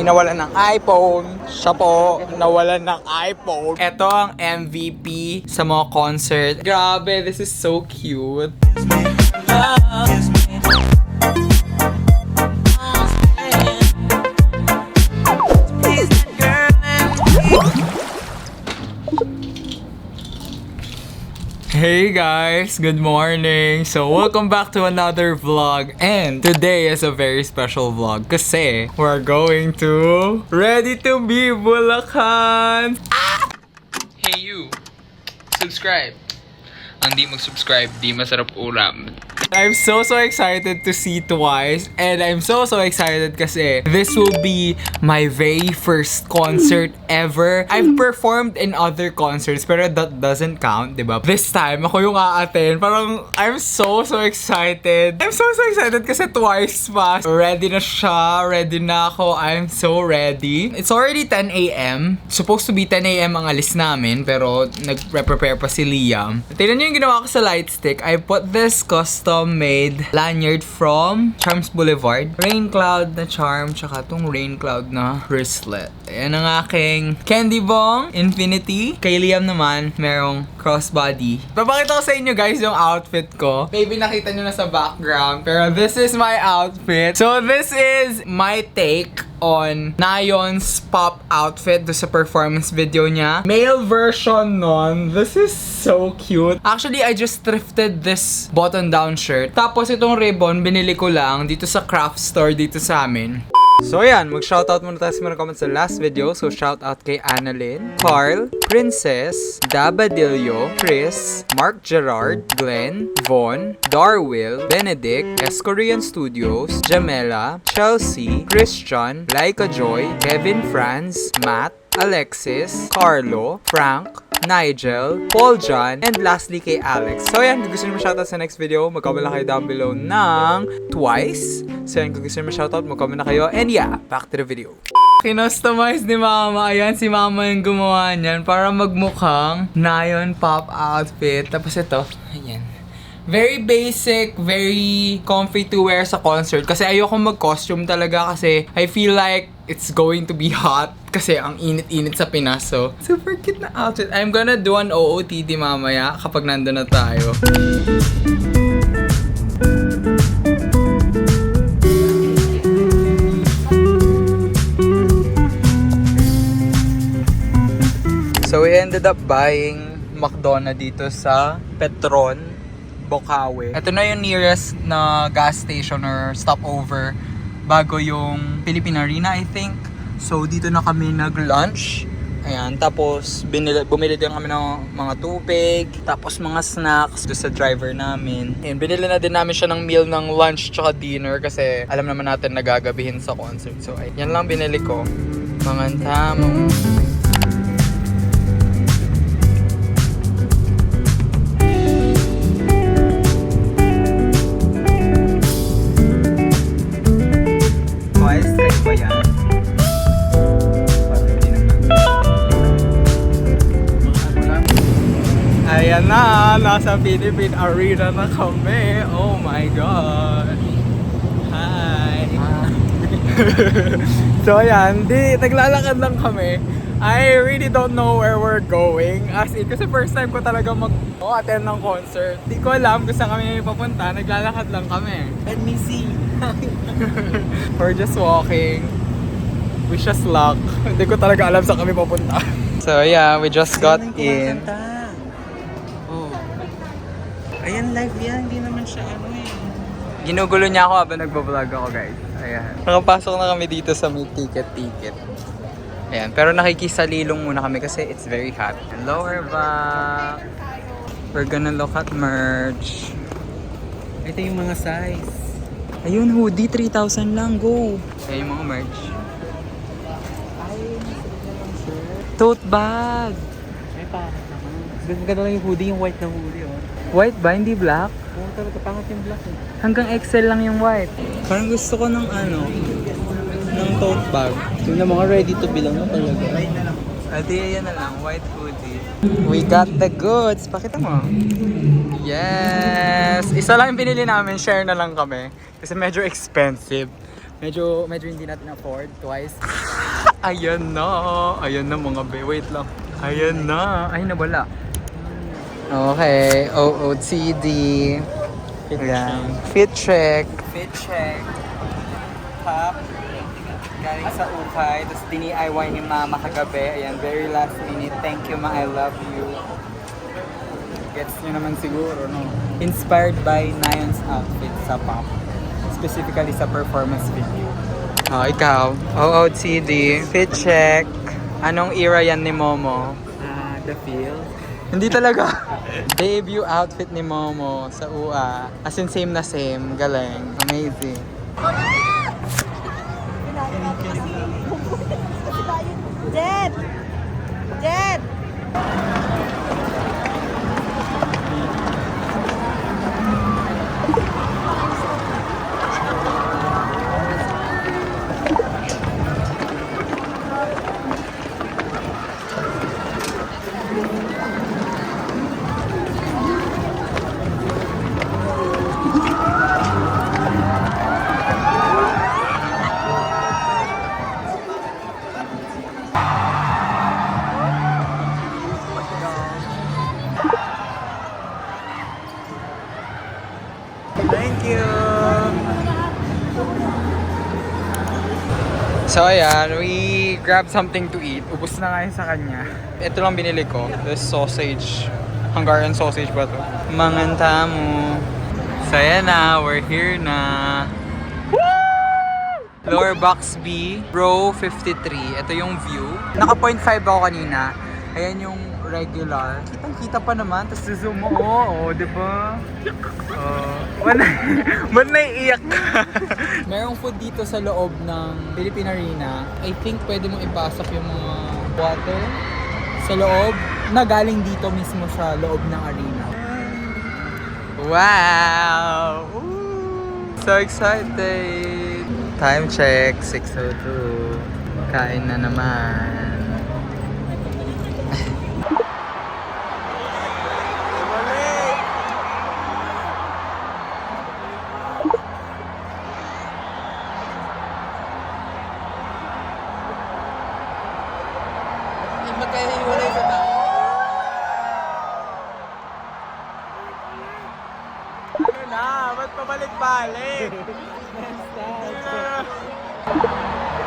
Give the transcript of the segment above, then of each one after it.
nawalan ng iPhone. Siya po, nawalan ng iPhone. Ito ang MVP sa mga concert. Grabe, this is so cute. Hey guys, good morning. So welcome back to another vlog, and today is a very special vlog kasi we're going to Ready to Be Bulacan. Hey you, subscribe. Ang di mag-subscribe, di masarap ulam. I'm so excited to see Twice, and I'm so excited kasi this will be my very first concert ever. I've performed in other concerts pero that doesn't count, diba? This time, ako yung a-attend. Parang I'm so excited. I'm so excited kasi Twice pa. Ready na siya, ready na ako. I'm so ready. It's already 10 a.m. Supposed to be 10 a.m. ang alis namin pero nag-prepare pa si Liam. Tignan niyo yung ginawa ko sa light stick. I put this custom-made lanyard from Charms Boulevard. Rain Cloud na charm, tsaka tong Rain Cloud na wristlet. Ayan ang aking Candy Bong Infinity. Kay Liam naman, merong crossbody. Papakita ko sa inyo guys yung outfit ko. Maybe nakita nyo na sa background, pero this is my outfit. So this is my take on Nayon's pop outfit do sa performance video niya. Male version nun. This is so cute. Actually, I just thrifted this button-down shirt. Tapos itong ribbon, binili ko lang dito sa craft store dito sa amin. So ayan, mag-shoutout muna tayo sa mga comments sa last video. So shoutout kay Annalyn, Carl, Princess, Dabadillo, Chris, Mark Gerard, Glenn, Von, Darwill, Benedict, S-Korean Studios, Jamela, Chelsea, Christian, Laika Joy, Kevin Franz, Matt, Alexis, Carlo, Frank, Nigel, Paul John, and lastly kay Alex. So yan, kung gusto nyo ma-shoutout sa next video, mag-comment lang kayo down below ng Twice. So yan, kung gusto nyo ma-shoutout, mag-comment na kayo. And yeah, back to the video. Kinostomize ni Mama. Ayan, si Mama yung gumawa niyan para magmukhang Nayon pop outfit. Tapos ito, ayan. Very basic, very comfy to wear sa concert. Kasi ayoko mag-costume talaga kasi I feel like it's going to be hot. Kasi ang init-init sa Pinas. So, super cute na outfit. I'm gonna do an OOTD mamaya kapag nandun na tayo. So, we ended up buying McDonald's dito sa Petron, Bocaue. Ito na yung nearest na gas station or stopover bago yung Philippine Arena, I think. So, dito na kami nag-lunch. Ayan, tapos bumili din kami ng mga tubig, tapos mga snacks doon sa driver namin. Ayan, binili na din namin siya ng meal ng lunch tsaka dinner kasi alam naman natin nagagabihin sa concert. So, ay, yan lang binili ko. Mga tamang... Ayan na, nasa Philippine Arena na kami. Oh my God. Hi. So ayan, naglalakad lang kami. I really don't know where we're going. As in, kasi first time ko talaga mag-attend ng concert. Di ko alam kung saan kami papunta. Naglalakad lang kami. Let me see. We're just walking. Wish us luck. Hindi ko talaga alam saan kami papunta. So yeah, we just got in. Ayan, live yan. Hindi naman siya ano eh. Ginugulo niya ako habang nagbablog ako, guys. Ayan. Nakapasok na kami dito sa may ticket. Ayan. Pero nakikisalilong muna kami kasi it's very hot. Hello, we're back. We're gonna look at merch. Ito yung mga size. Ayun, hoodie. 3,000 lang. Go. Ayan yung mga merch. Tote bag. Ay, pangit naman. Ganda lang yung hoodie, yung white na hoodie, oh. White ba? Hindi black? Oo, talaga pangit yung black, eh. Hanggang XL lang yung white. Parang gusto ko ng ng tote bag. Yung na mga ready to be lang na talaga. Adi, yan na lang. White hoodie. We got the goods. Pakita mo. Yes! Isa lang yung binili namin. Share na lang kami. Kasi medyo expensive. Medyo hindi natin afford twice. Ayan na. Ayan na mga be. Wait lang. Ayan na. Ay, nawala. Okay. OOTD. Ayan. Fit check. Fit check. Top. Galing sa ukay. Tapos dini-IY ni mama kagabi. Ayan, very last minute. Thank you ma, I love you. Gets nyo naman siguro, no? Inspired by Nayon's outfit sa pop. Specifically sa performance video. Oh, ikaw. OOTD. Fit check. Anong era yan ni Momo? The feel. Hindi talaga. Debut outfit ni Momo sa UA. As in same na same. Galing. Amazing. Jet! Jet! Thank you! So ayan, we grabbed something to eat. Ubus na nga yun sa kanya. Ito lang binili ko. This sausage. Hungarian sausage ba to? Mangantamu. So ayan na, we're here na. Woo! Lower Box B, row 53. Ito yung view. Naka 0.5 ako kanina. Ayan yung regular. Kitang-kita pa naman. Tapos zoom mo. Oo, di ba? Ba't naiiyak ka? Merong food dito sa loob ng Philippine Arena. I think pwede mong ipasok yung mga water sa loob na galing dito mismo sa loob ng arena. Wow! Ooh, so excited! Time check, 6:02. Kain na naman. Magkahiwalay sa tao. Ano na? Ba't pabalik-balik?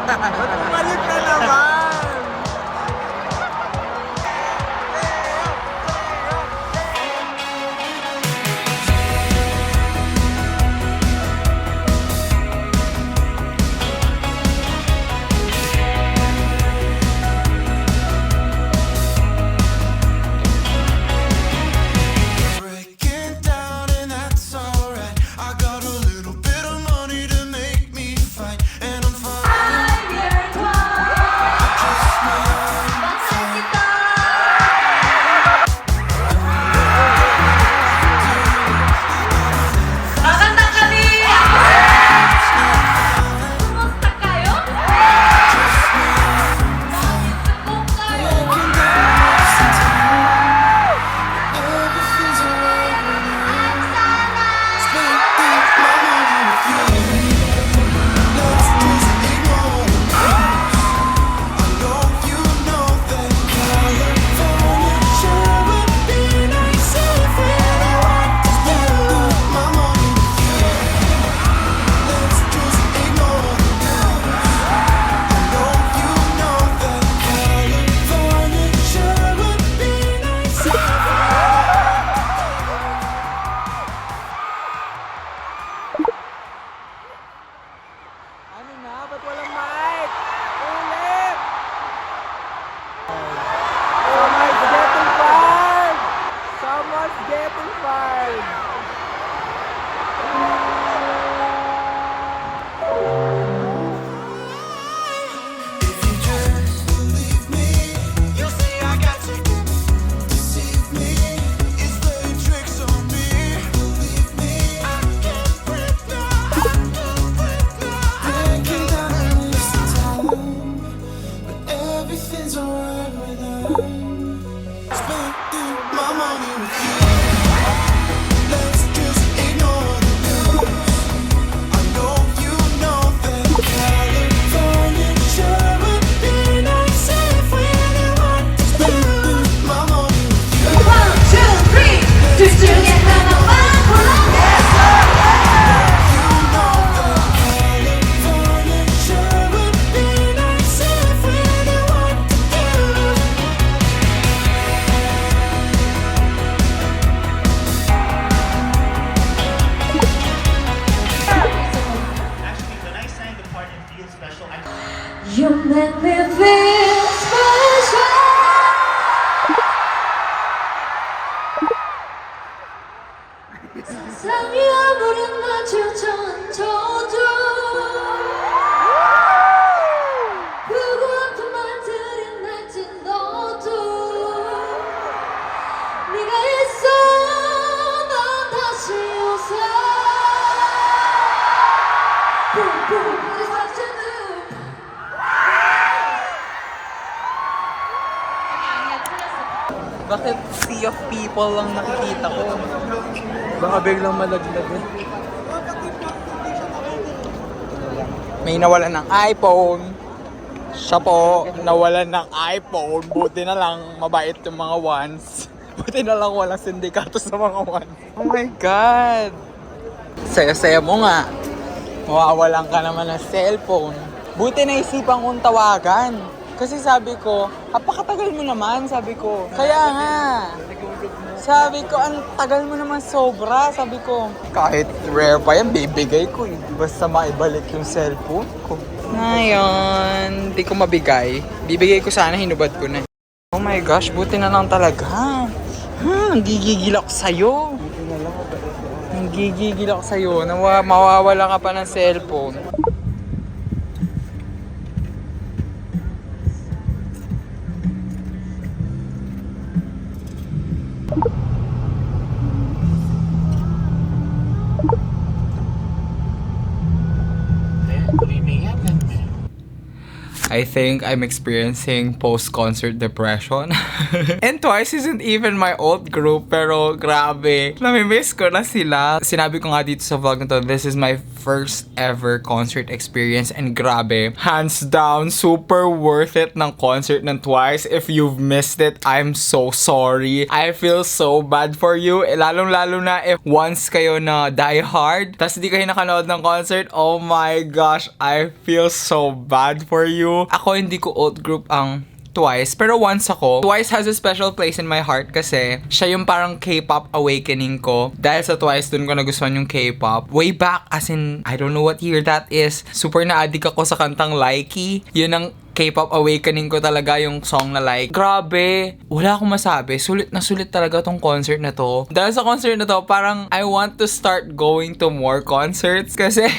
Ba't pabalik na naman? Breaking down and that's alright. I got a little bit of money to make me fight, and I'm fine. Kakanta kami! Kumusta kayo? Kung kayo? Everything's alright when I'm spending my money with you. Let's just ignore the news. I know you know that California sure would be nice if we went to spend my money with you. Let's just ignore the news. I know you know that California sure would be nice if Ano na? Ba't walang mic? Ulit! Someone's getting fired! Someone's getting fired! If you just believe me, you'll see I got you. Deceive me, it's playing tricks on me. Believe me, I can't breathe now. I can't breathe now. Breaking down and losing time, but everything's alright when I'm spending my money with you. Let's just ignore the news. I know you know that Let me feel special. 세상이 아무리 낮춰져도 그고 아픈 말들이 날진너도 네가 있어 난 다시 웃어. Boom, boom, it's what you do. Bakit sea of people lang nakikita ko? Baka biglang malaglag eh. May nawalan ng iPhone. Siya po, nawalan ng iPhone. Buti na lang, mabait yung mga ones. Buti na lang walang sindikato sa mga ones. Oh my God! Saya-saya mo nga. Mawawalan ka naman ng cellphone. Buti na isipan kong tawagan. Kasi sabi ko, apakatagal mo naman, sabi ko. Kaya nga. Sabi ko, ang tagal mo naman sobra, sabi ko. Kahit rare pa yan, bibigay ko eh. Basta maibalik yung cellphone ko. Ngayon, di ko mabigay. Bibigay ko sana, hinubad ko na. Oh my gosh, buti na lang talaga. Gigigil ako sa'yo. Gigigil ako sa'yo. Mawawala ka pa ng cellphone. I think I'm experiencing post-concert depression. And Twice isn't even my old group, pero grabe. Namimiss ko na sila. Sinabi ko nga dito sa vlog na to, this is my first ever concert experience. And grabe, hands down, super worth it ng concert ng Twice. If you've missed it, I'm so sorry. I feel so bad for you. Lalong-lalo na if once kayo na die hard, tas di kayo nakanood ng concert, oh my gosh, I feel so bad for you. Ako hindi ko old group ang Twice, pero once ako. Twice has a special place in my heart kasi siya yung parang K-pop awakening ko. Dahil sa Twice, dun ko nagustuhan yung K-pop. Way back, as in, I don't know what year that is. Super na-addict ako sa kantang Likey. Yun ang K-pop awakening ko talaga, yung song na like. Grabe, wala akong masabi. Sulit na sulit talaga tong concert na to. Dahil sa concert na to, parang I want to start going to more concerts kasi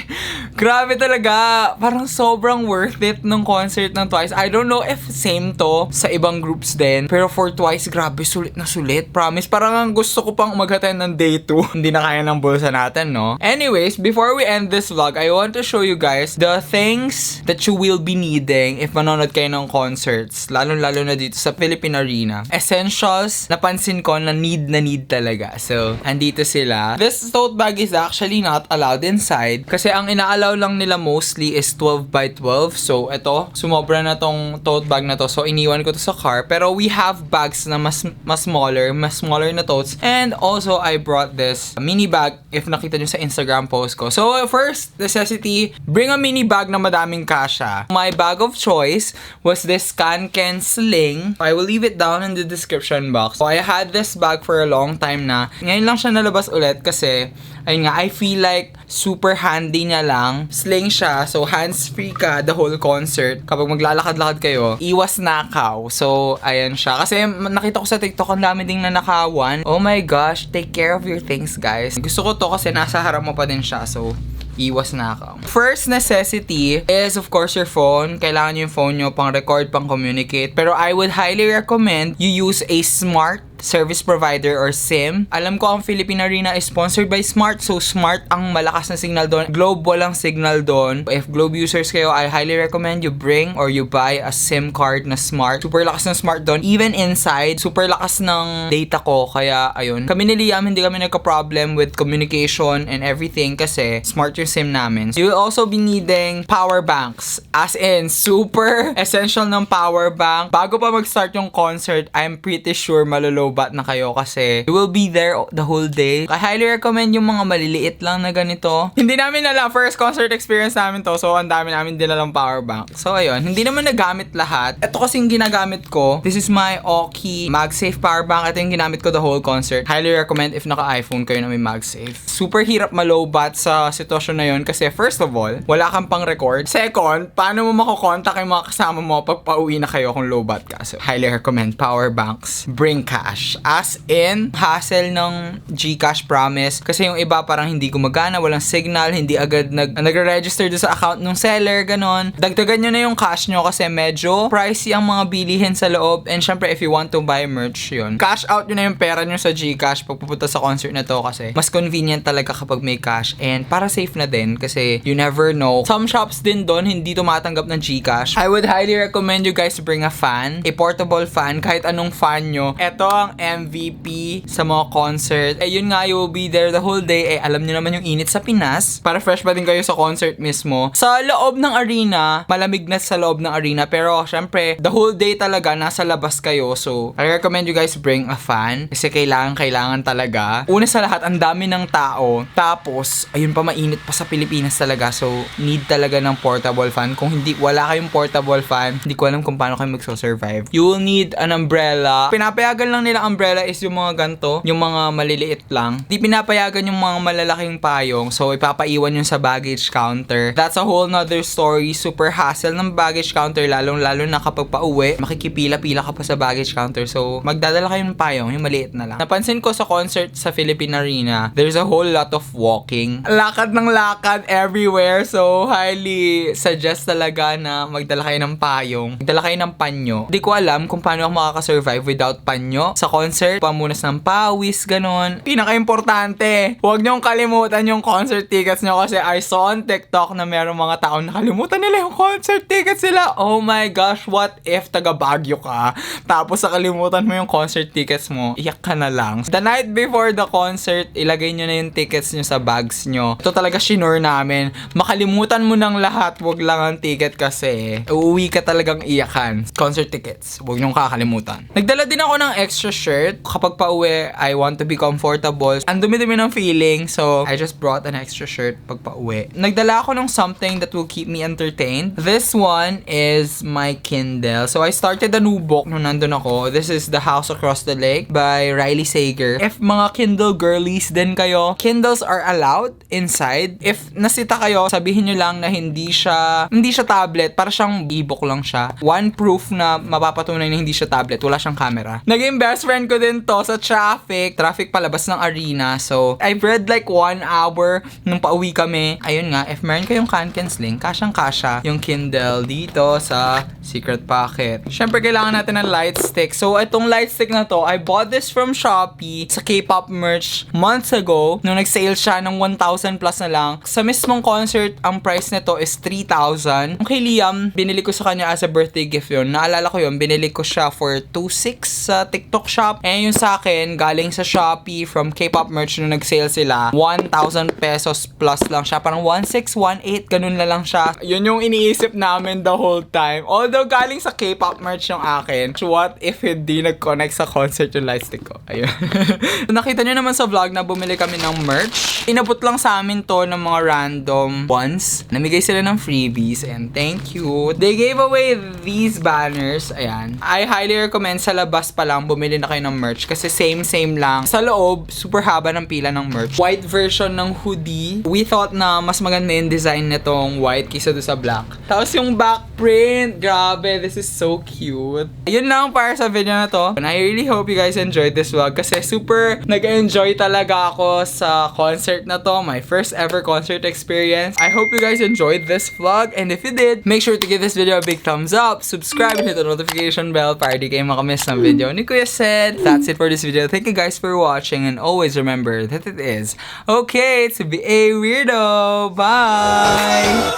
grabe talaga. Parang sobrang worth it ng concert ng Twice. I don't know if same to sa ibang groups din. Pero for Twice, grabe, sulit na sulit. Promise, parang ang gusto ko pang mag-attend ng day 2. Hindi na kaya ng bulsa natin, no? Anyways, before we end this vlog, I want to show you guys the things that you will be needing if manonood kayo ng concerts, lalo-lalo na dito sa Philippine Arena. Essentials, napansin ko na need talaga. So, andito sila. This tote bag is actually not allowed inside kasi ang ina-allow lang nila mostly is 12 by 12. So, ito, sumobra na tong tote bag na to. So, iniwan ko to sa car. Pero we have bags na mas smaller na totes. And also, I brought this mini bag if nakita nyo sa Instagram post ko. So, first necessity, bring a mini bag na madaming kasya. My bag of choice was this Kanken sling. I will leave it down in the description box. So, I had this bag for a long time na. Ngayon lang siya nalabas ulit kasi, ayun nga, I feel like super handy niya lang. Sling siya, so hands-free ka the whole concert. Kapag maglalakad-lakad kayo, iwas nakaw. So, ayan siya. Kasi nakita ko sa TikTok, ang dami ding nanakawan. Oh my gosh, take care of your things, guys. Gusto ko to kasi nasa harap mo pa din siya. So, iwas na ako. First necessity is of course your phone. Kailangan nyo yung phone nyo pang record, pang communicate. Pero I would highly recommend you use a smart service provider or SIM. Alam ko ang Philippine Arena is sponsored by Smart. So Smart ang malakas na signal doon. Globe walang signal doon. If Globe users kayo, I highly recommend you bring or you buy a SIM card na Smart. Super lakas ng Smart doon. Even inside, super lakas ng data ko. Kaya ayun. Kami ni Liam, hindi kami nagka-problem with communication and everything kasi Smart yung SIM namin. So, you will also be needing power banks. As in, super essential ng power bank. Bago pa mag-start yung concert, I'm pretty sure malolow low-bat na kayo kasi you will be there the whole day. I highly recommend yung mga maliliit lang na ganito. Hindi namin alam, first concert experience namin to, so ang dami namin dinalang power bank. So ayun, hindi naman nagamit lahat. Ito kasing ginagamit ko. This is my Oki MagSafe power bank. Ito yung ginamit ko the whole concert. Highly recommend if naka-iPhone kayo na may MagSafe. Super hirap ma-low-bat sa sitwasyon na yun kasi first of all, wala kang pang record. Second, paano mo makokontak yung mga kasama mo pag pauwi na kayo kung low-bat ka? So, highly recommend power banks. Bring cash. As in, hassle ng GCash, promise. Kasi yung iba parang hindi gumagana, walang signal, hindi agad nagre-register doon sa account ng seller, ganon. Dagdagan nyo na yung cash nyo kasi medyo pricey ang mga bilihin sa loob. And syempre, if you want to buy merch, yun. Cash out nyo na yung pera nyo sa GCash pag pupunta sa concert na to kasi mas convenient talaga kapag may cash. And para safe na din kasi you never know. Some shops din doon hindi tumatanggap ng GCash. I would highly recommend you guys to bring a fan, a portable fan, kahit anong fan nyo. Ito ang MVP sa mga concert. Eh yun nga, you will be there the whole day. Eh alam nyo naman yung init sa Pinas. Para fresh pa din kayo sa concert mismo. Sa loob ng arena, malamig na sa loob ng arena. Pero syempre, the whole day talaga nasa labas kayo. So, I recommend you guys bring a fan. Kasi kailangan talaga. Una sa lahat, ang dami ng tao. Tapos, ayun pa, mainit pa sa Pilipinas talaga. So, need talaga ng portable fan. Kung wala kayong portable fan, hindi ko alam kung paano kayo magso-survive. You will need an umbrella. Pinapayagan lang nila umbrella is yung mga ganto, yung mga maliliit lang. Di pinapayagan yung mga malalaking payong. So, ipapaiwan yun sa baggage counter. That's a whole nother story. Super hassle ng baggage counter, lalong-lalo na kapag pauwi, makikipila-pila ka pa sa baggage counter. So, magdadala kayo ng payong, yung maliit na lang. Napansin ko sa concert sa Philippine Arena, there's a whole lot of walking. Lakad ng lakad everywhere. So, highly suggest talaga na magdala kayo ng payong. Magdala kayo ng panyo. Hindi ko alam kung paano ako makakasurvive without panyo. Sa concert, pamunas ng pawis, ganon. Pinaka-importante, huwag niyong kalimutan yung concert tickets nyo kasi I saw on TikTok na merong mga taong nakalimutan nila yung concert tickets sila. Oh my gosh, what if taga Baguio ka? Tapos nakalimutan mo yung concert tickets mo, iyak ka na lang. The night before the concert, ilagay nyo na yung tickets nyo sa bags nyo. Ito talaga shinure namin. Makalimutan mo ng lahat, wag lang ang ticket kasi uuwi ka talagang iyakan. Concert tickets, wag nyong kakalimutan. Nagdala din ako ng extra shirt. Kapag pauwi, I want to be comfortable. Ang dumi-dumi ng feeling, so I just brought an extra shirt pag pauwi. Nagdala ako ng something that will keep me entertained. This one is my Kindle. So I started a new book nung nandun ako. This is The House Across the Lake by Riley Sager. If mga Kindle girlies din kayo, Kindles are allowed inside. If nasita kayo, sabihin nyo lang na hindi siya tablet, para siyang e-book lang siya. One proof na mapapatunay na hindi siya tablet, wala siyang camera. Naging best friend ko din to sa traffic palabas ng arena. So, I've read like 1 hour nung pauwi kami. Ayun nga, if meron kayong Kanken Sling, kasyang-kasya yung Kindle dito sa secret pocket. Syempre, kailangan natin ng light stick. So, itong light stick na to, I bought this from Shopee sa K-pop merch months ago. Nung nag-sale siya ng 1,000 plus na lang. Sa mismong concert, ang price nito is 3,000. Kay Liam, binili ko sa kanya as a birthday gift yun. Naalala ko yun, binili ko siya for 2,600 sa TikTok shop. And yung sa akin, galing sa Shopee from K-pop merch nung nag-sale sila, 1,000 pesos plus lang siya. Parang 1,600, 1,800, ganun na lang siya. Yun yung iniisip namin the whole time. Although galing sa K-pop merch yung akin, what if hindi nag-connect sa concert yung lightstick ko? Ayun. Nakita nyo naman sa vlog na bumili kami ng merch. Inabot lang sa amin to ng mga random ones. Namigay sila ng freebies and thank you. They gave away these banners. Ayan. I highly recommend sa labas pa lang bumili na kayo ng merch kasi same lang. Sa loob, super haba ng pila ng merch. White version ng hoodie. We thought na mas maganda yung design nitong white kaysa doon sa black. Tapos yung back print, grabe, this is so cute. Ayun lang para sa video na to. And I really hope you guys enjoyed this vlog kasi super nag-enjoy talaga ako sa concert na to. My first ever concert experience. I hope you guys enjoyed this vlog and if you did, make sure to give this video a big thumbs up, subscribe, and hit the notification bell para di kayo makamiss ng video ni Kuya Sed. That's it for this video. Thank you guys for watching and always remember that it is okay to be a weirdo. Bye!